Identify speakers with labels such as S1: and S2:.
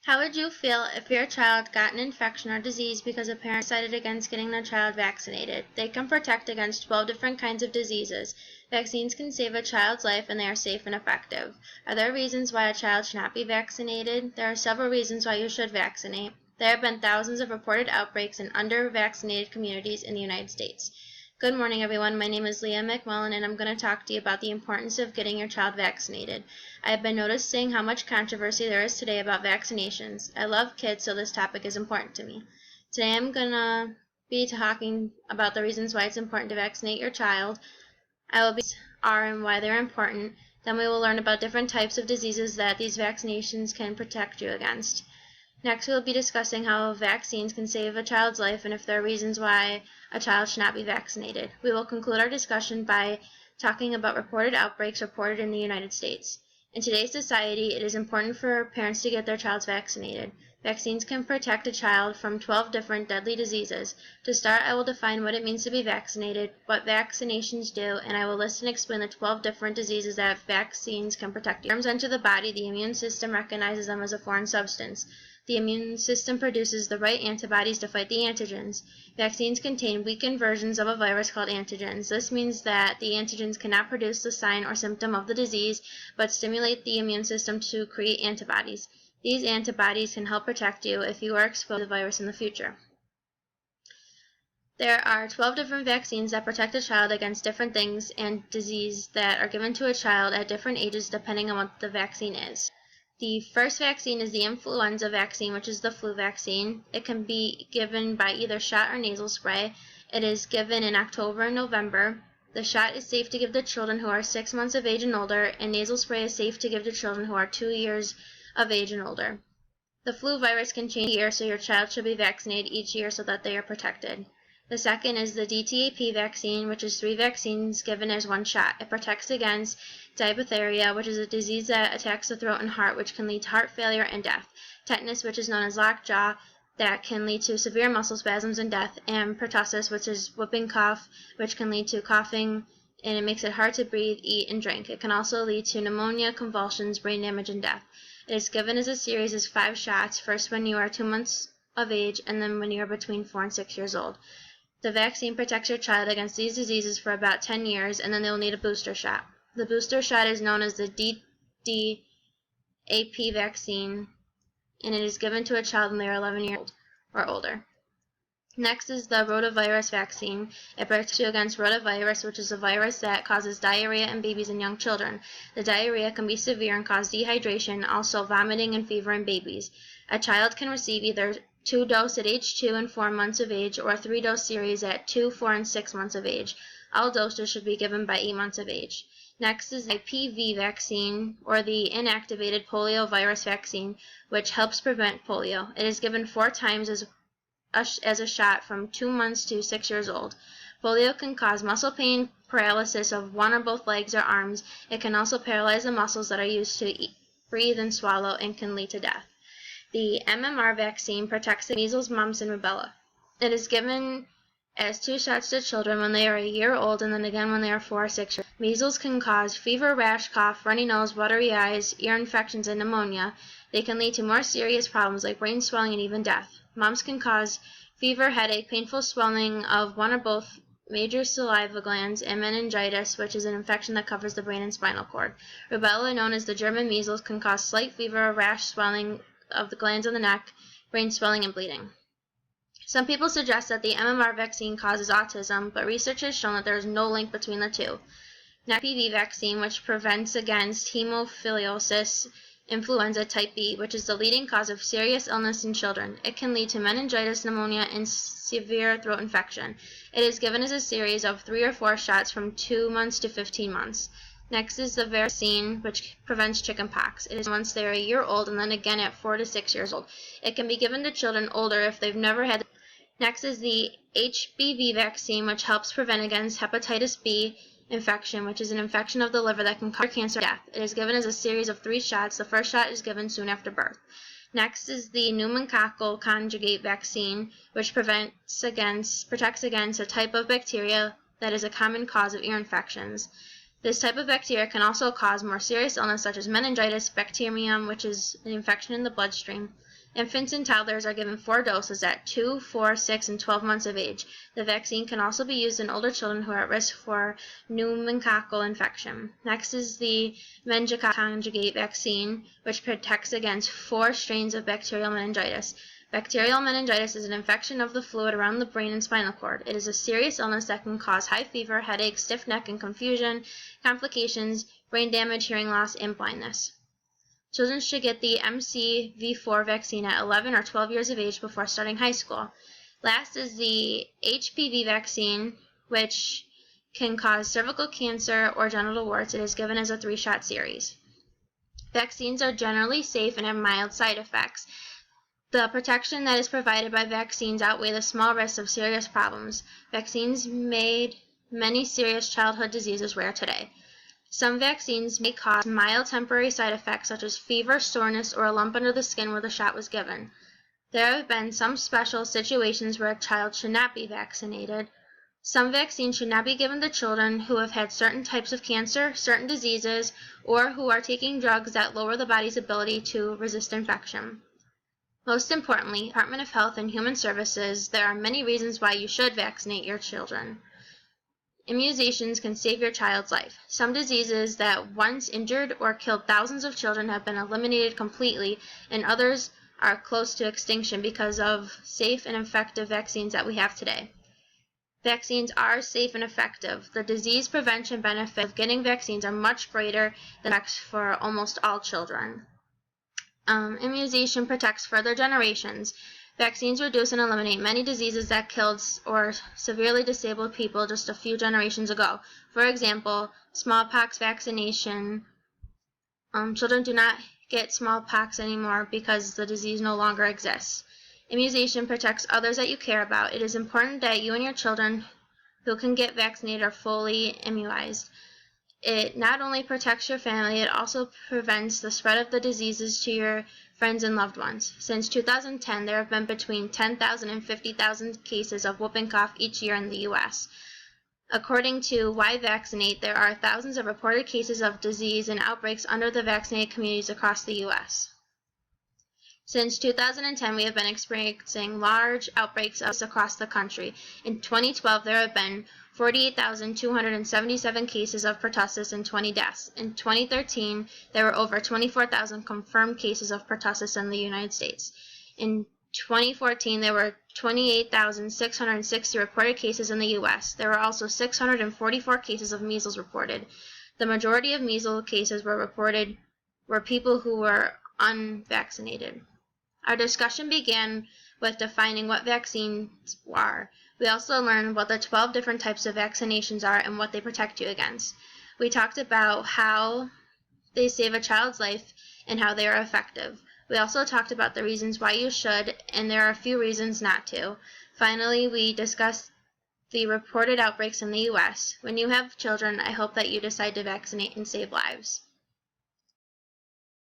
S1: How would you feel if your child got an infection or disease because a parent decided against getting their child vaccinated? They can protect against 12 different kinds of diseases. Vaccines can save a child's life and they are safe and effective. Are there reasons why a child should not be vaccinated? There are several reasons why you should vaccinate. There have been thousands of reported outbreaks in under-vaccinated communities in the United States. Good morning, everyone. My name is Leah McMullen, and I'm going to talk to you about the importance of getting your child vaccinated. I have been noticing how much controversy there is today about vaccinations. I love kids, so this topic is important to me. Today I'm going to be talking about the reasons why it's important to vaccinate your child. I will be are and why they're important. Then we will learn about different types of diseases that these vaccinations can protect you against. Next, we will be discussing how vaccines can save a child's life and if there are reasons why a child should not be vaccinated. We will conclude our discussion by talking about reported outbreaks reported in the United States. In today's society, it is important for parents to get their child vaccinated. Vaccines can protect a child from 12 different deadly diseases. To start, I will define what it means to be vaccinated, what vaccinations do, and I will list and explain the 12 different diseases that vaccines can protect you. When germs enter the body, the immune system recognizes them as a foreign substance. The immune system produces the right antibodies to fight the antigens. Vaccines contain weakened versions of a virus called antigens. This means that the antigens cannot produce the sign or symptom of the disease, but stimulate the immune system to create antibodies. These antibodies can help protect you if you are exposed to the virus in the future. There are 12 different vaccines that protect a child against different things and disease that are given to a child at different ages depending on what the vaccine is. The first vaccine is the influenza vaccine, which is the flu vaccine. It can be given by either shot or nasal spray. It is given in October and November. The shot is safe to give to children who are 6 months of age and older, and nasal spray is safe to give to children who are 2 years of age and older. The flu virus can change each year, so your child should be vaccinated each year so that they are protected. The second is the DTaP vaccine, which is 3 vaccines given as one shot. It protects against diphtheria, which is a disease that attacks the throat and heart, which can lead to heart failure and death. Tetanus, which is known as lockjaw, that can lead to severe muscle spasms and death. And pertussis, which is whooping cough, which can lead to coughing, and it makes it hard to breathe, eat, and drink. It can also lead to pneumonia, convulsions, brain damage, and death. It is given as a series as 5 shots, first when you are 2 months of age, and then when you are between 4 and 6 years old. The vaccine protects your child against these diseases for about 10 years, and then they will need a booster shot. The booster shot is known as the DTaP vaccine, and it is given to a child when they are 11 years old or older. Next is the rotavirus vaccine. It protects you against rotavirus, which is a virus that causes diarrhea in babies and young children. The diarrhea can be severe and cause dehydration, also vomiting and fever in babies. A child can receive either 2 doses at age 2 and 4 months of age, or a 3-dose series at 2, 4, and 6 months of age. All doses should be given by 8 months of age. Next is the IPV vaccine, or the inactivated polio virus vaccine, which helps prevent polio. It is given 4 times as a shot from 2 months to 6 years old. Polio can cause muscle pain, paralysis of one or both legs or arms. It can also paralyze the muscles that are used to breathe and swallow and can lead to death. The MMR vaccine protects against measles, mumps, and rubella. It is given as 2 shots to children when they are a year old and then again when they are 4 or 6 years old. Measles can cause fever, rash, cough, runny nose, watery eyes, ear infections, and pneumonia. They can lead to more serious problems like brain swelling and even death. Mumps can cause fever, headache, painful swelling of one or both major saliva glands, and meningitis, which is an infection that covers the brain and spinal cord. Rubella, known as the German measles, can cause slight fever, rash, swelling of the glands on the neck, brain swelling, and bleeding. Some people suggest that the MMR vaccine causes autism, but research has shown that there is no link between the two. Next, PV vaccine, which prevents against hemophilus influenza type B, which is the leading cause of serious illness in children. It can lead to meningitis, pneumonia, and severe throat infection. It is given as a series of 3 or 4 shots from 2 months to 15 months. Next is the vaccine, which prevents chickenpox. It is once they are a year old and then again at 4 to 6 years old. It can be given to children older if they've never had. Next is the HBV vaccine, which helps prevent against hepatitis B infection, which is an infection of the liver that can cause cancer or death. It is given as a series of 3 shots. The first shot is given soon after birth. Next is the pneumococcal conjugate vaccine, which protects against a type of bacteria that is a common cause of ear infections. This type of bacteria can also cause more serious illness such as meningitis, bacterium, which is an infection in the bloodstream. Infants and toddlers are given 4 doses at 2, 4, 6, and 12 months of age. The vaccine can also be used in older children who are at risk for pneumococcal infection. Next is the meningococcal conjugate vaccine, which protects against 4 strains of bacterial meningitis. Bacterial meningitis is an infection of the fluid around the brain and spinal cord. It is a serious illness that can cause high fever, headache, stiff neck and confusion, complications, brain damage, hearing loss, and blindness. Children should get the MCV4 vaccine at 11 or 12 years of age before starting high school. Last is the HPV vaccine, which can cause cervical cancer or genital warts. It is given as a 3-shot series. Vaccines are generally safe and have mild side effects. The protection that is provided by vaccines outweigh the small risks of serious problems. Vaccines made many serious childhood diseases rare today. Some vaccines may cause mild temporary side effects such as fever, soreness, or a lump under the skin where the shot was given. There have been some special situations where a child should not be vaccinated. Some vaccines should not be given to children who have had certain types of cancer, certain diseases, or who are taking drugs that lower the body's ability to resist infection. Most importantly, Department of Health and Human Services, there are many reasons why you should vaccinate your children. Immunizations can save your child's life. Some diseases that once injured or killed thousands of children have been eliminated completely, and others are close to extinction because of safe and effective vaccines that we have today. Vaccines are safe and effective. The disease prevention benefits of getting vaccines are much greater than effects for almost all children. Immunization protects further generations. Vaccines reduce and eliminate many diseases that killed or severely disabled people just a few generations ago. For example, smallpox vaccination. Children do not get smallpox anymore because the disease no longer exists. Immunization protects others that you care about. It is important that you and your children who can get vaccinated are fully immunized. It not only protects your family, it also prevents the spread of the diseases to your friends and loved ones. Since 2010, there have been between 10,000 and 50,000 cases of whooping cough each year in the U.S. According to Why Vaccinate, there are thousands of reported cases of disease and outbreaks under the vaccinated communities across the U.S. Since 2010, we have been experiencing large outbreaks across the country. In 2012, there have been 48,277 cases of pertussis and 20 deaths. In 2013, there were over 24,000 confirmed cases of pertussis in the United States. In 2014, there were 28,660 reported cases in the U.S. There were also 644 cases of measles reported. The majority of measles cases were people who were unvaccinated. Our discussion began with defining what vaccines are. We also learned what the 12 different types of vaccinations are and what they protect you against. We talked about how they save a child's life and how they are effective. We also talked about the reasons why you should, and there are a few reasons not to. Finally, we discussed the reported outbreaks in the U.S. When you have children, I hope that you decide to vaccinate and save lives.